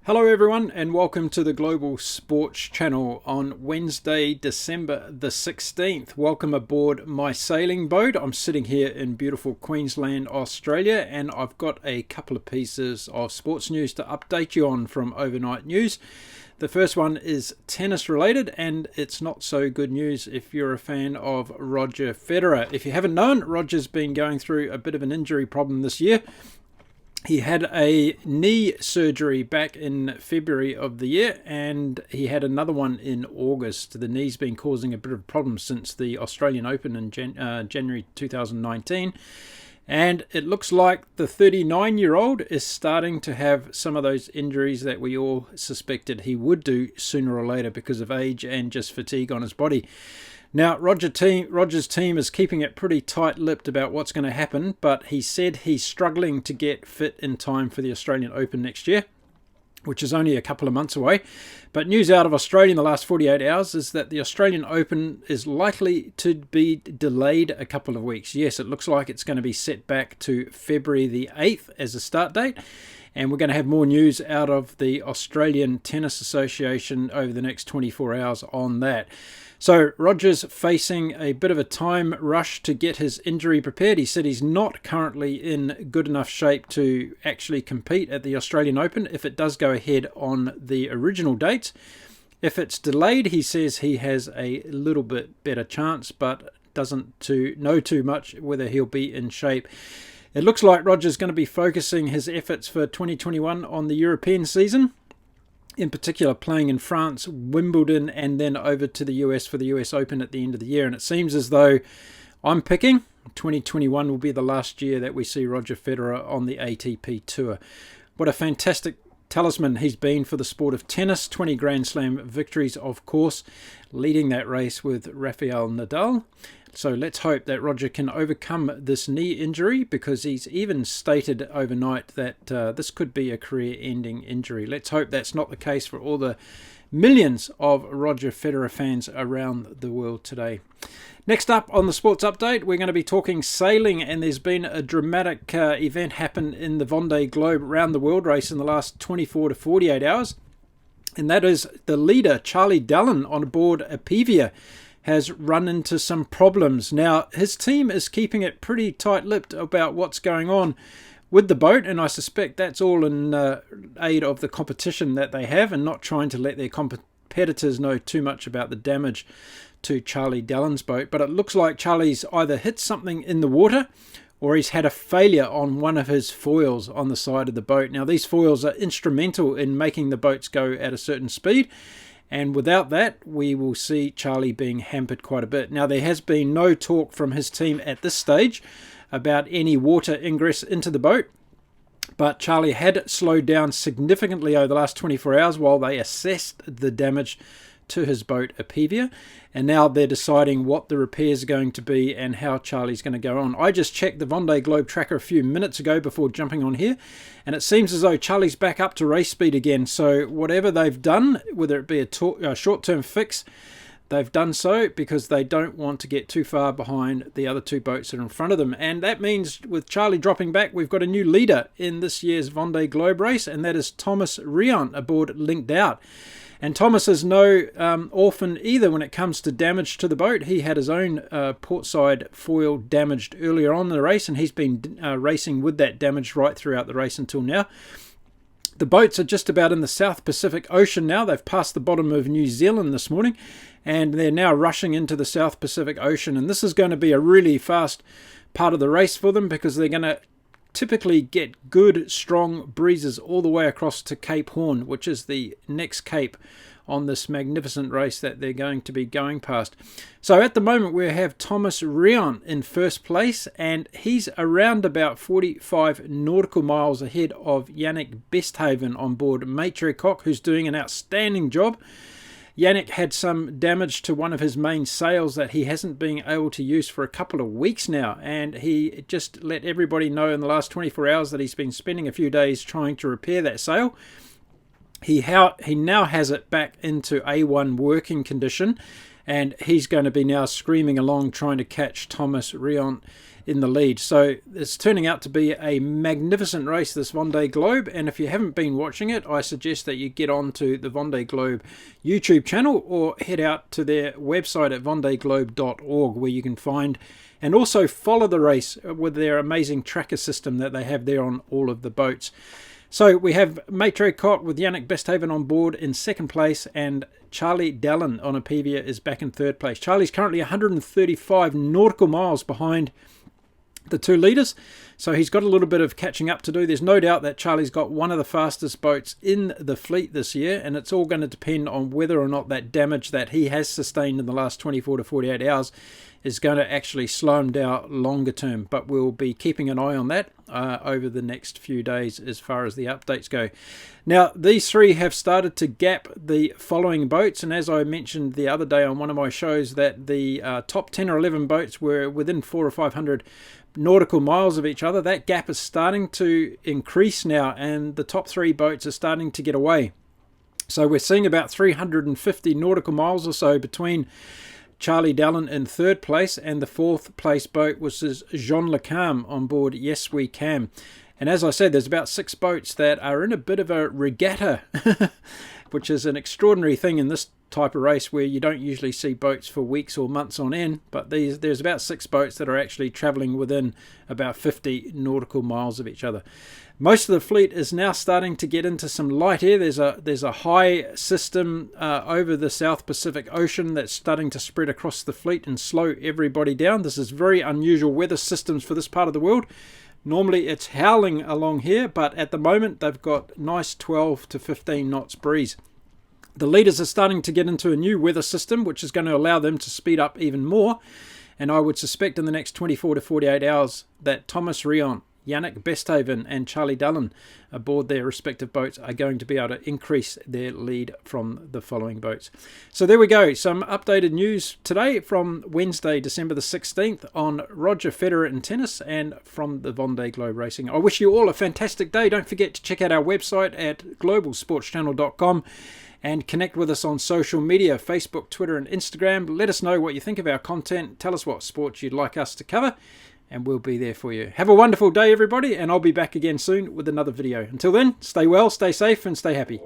Hello everyone and welcome to the Global Sports Channel on Wednesday, December the 16th. Welcome aboard my sailing boat. I'm sitting here in beautiful Queensland, Australia, and I've got a couple of pieces of sports news to update you on from overnight news. The first one is tennis related, and it's not so good news if you're a fan of Roger Federer. If you haven't known, Roger's been going through a bit of an injury problem this year. He had a knee surgery back in February of the year, and he had another one in August. The knee's been causing a bit of a problem since the Australian Open in January 2019. And it looks like the 39-year-old is starting to have some of those injuries that we all suspected he would do sooner or later because of age and just fatigue on his body. Now, Roger's team is keeping it pretty tight-lipped about what's going to happen, but he said he's struggling to get fit in time for the Australian Open next year, which is only a couple of months away. But news out of Australia in the last 48 hours is that the Australian Open is likely to be delayed a couple of weeks. Yes, it looks like it's going to be set back to February the 8th as a start date. And we're going to have more news out of the Australian Tennis Association over the next 24 hours on that. So Roger's facing a bit of a time rush to get his injury prepared. He said he's not currently in good enough shape to actually compete at the Australian Open if it does go ahead on the original dates. If it's delayed, he says he has a little bit better chance, but doesn't know too much whether he'll be in shape. It looks like Roger's going to be focusing his efforts for 2021 on the European season, in particular playing in France, Wimbledon, and then over to the US for the US Open at the end of the year. And it seems as though I'm picking 2021 will be the last year that we see Roger Federer on the ATP Tour. What a fantastic talisman he's been for the sport of tennis. 20 Grand Slam victories, of course, leading that race with Rafael Nadal. So let's hope that Roger can overcome this knee injury, because he's even stated overnight that this could be a career-ending injury. Let's hope that's not the case for all the millions of Roger Federer fans around the world today. Next up on the Sports Update, we're going to be talking sailing, and there's been a dramatic event happen in the Vendee Globe round the world race in the last 24 to 48 hours. And that is the leader, Dalin, on board Apivia, has run into some problems. Now, his team is keeping it pretty tight-lipped about what's going on with the boat, and I suspect that's all in aid of the competition that they have and not trying to let their competitors know too much about the damage to Dalin's boat. But it looks like Charlie's either hit something in the water or he's had a failure on one of his foils on the side of the boat. Now, these foils are instrumental in making the boats go at a certain speed, and without that, we will see Charlie being hampered quite a bit. Now, there has been no talk from his team at this stage about any water ingress into the boat, but Charlie had slowed down significantly over the last 24 hours while they assessed the damage to his boat Apivia, and now they're deciding what the repairs are going to be and how Charlie's going to go on. I just checked the Vendee Globe tracker a few minutes ago before jumping on here, and it seems as though Charlie's back up to race speed again. So whatever they've done, whether it be a short-term fix, they've done so because they don't want to get too far behind the other two boats that are in front of them. And that means with Charlie dropping back, we've got a new leader in this year's Vendee Globe race, and that is Thomas Riant aboard Linked Out. And Thomas is no orphan either when it comes to damage to the boat. He had his own portside foil damaged earlier on in the race, and he's been racing with that damage right throughout the race until now. The boats are just about in the South Pacific Ocean now. They've passed the bottom of New Zealand this morning, and they're now rushing into the South Pacific Ocean. And this is going to be a really fast part of the race for them, because they're going to typically get good, strong breezes all the way across to Cape Horn, which is the next cape on this magnificent race that they're going to be going past. So at the moment we have Thomas Riant in first place, and he's around about 45 nautical miles ahead of Yannick Besthaven on board Matricock, who's doing an outstanding job. Yannick had some damage to one of his main sails that he hasn't been able to use for a couple of weeks now, and he just let everybody know in the last 24 hours that he's been spending a few days trying to repair that sail. He now has it back into A1 working condition, and he's going to be now screaming along trying to catch Thomas Rion in the lead. So it's turning out to be a magnificent race, this Vendee Globe, and if you haven't been watching it, I suggest that you get onto the Vendee Globe YouTube channel or head out to their website at vendeeglobe.org, where you can find and also follow the race with their amazing tracker system that they have there on all of the boats. So we have Maitre Cot with Yannick Besthaven on board in second place, and Charlie Dalin on a PVA is back in third place. Charlie's currently 135 nautical miles behind the two leaders, so he's got a little bit of catching up to do. There's no doubt that Charlie's got one of the fastest boats in the fleet this year, and it's all going to depend on whether or not that damage that he has sustained in the last 24 to 48 hours is going to actually slow him down longer term. But we'll be keeping an eye on that over the next few days as far as the updates go. Now, these three have started to gap the following boats, and as I mentioned the other day on one of my shows, that the top 10 or 11 boats were within 400 or 500 nautical miles of each other. That gap is starting to increase now, and the top three boats are starting to get away. So we're seeing about 350 nautical miles or so between Charlie Dalin in third place and the fourth place boat, which is Jean Le Cam on board Yes We Can. And as I said, there's about 6 boats that are in a bit of a regatta, which is an extraordinary thing in this type of race where you don't usually see boats for weeks or months on end. But there's about 6 boats that are actually travelling within about 50 nautical miles of each other. Most of the fleet is now starting to get into some light air. There's a high system over the South Pacific Ocean that's starting to spread across the fleet and slow everybody down. This is very unusual weather systems for this part of the world. Normally it's howling along here, but at the moment they've got nice 12 to 15 knots breeze. The leaders are starting to get into a new weather system, which is going to allow them to speed up even more. And I would suspect in the next 24 to 48 hours that Thomas Rion, Yannick Besthaven and Charlie Dalin aboard their respective boats are going to be able to increase their lead from the following boats. So there we go, some updated news today from Wednesday, December the 16th on Roger Federer in tennis and from the Vendee Globe Racing. I wish you all a fantastic day. Don't forget to check out our website at globalsportschannel.com and connect with us on social media, Facebook, Twitter and Instagram. Let us know what you think of our content. Tell us what sports you'd like us to cover, and we'll be there for you. Have a wonderful day, everybody, and I'll be back again soon with another video. Until then, stay well, stay safe, and stay happy.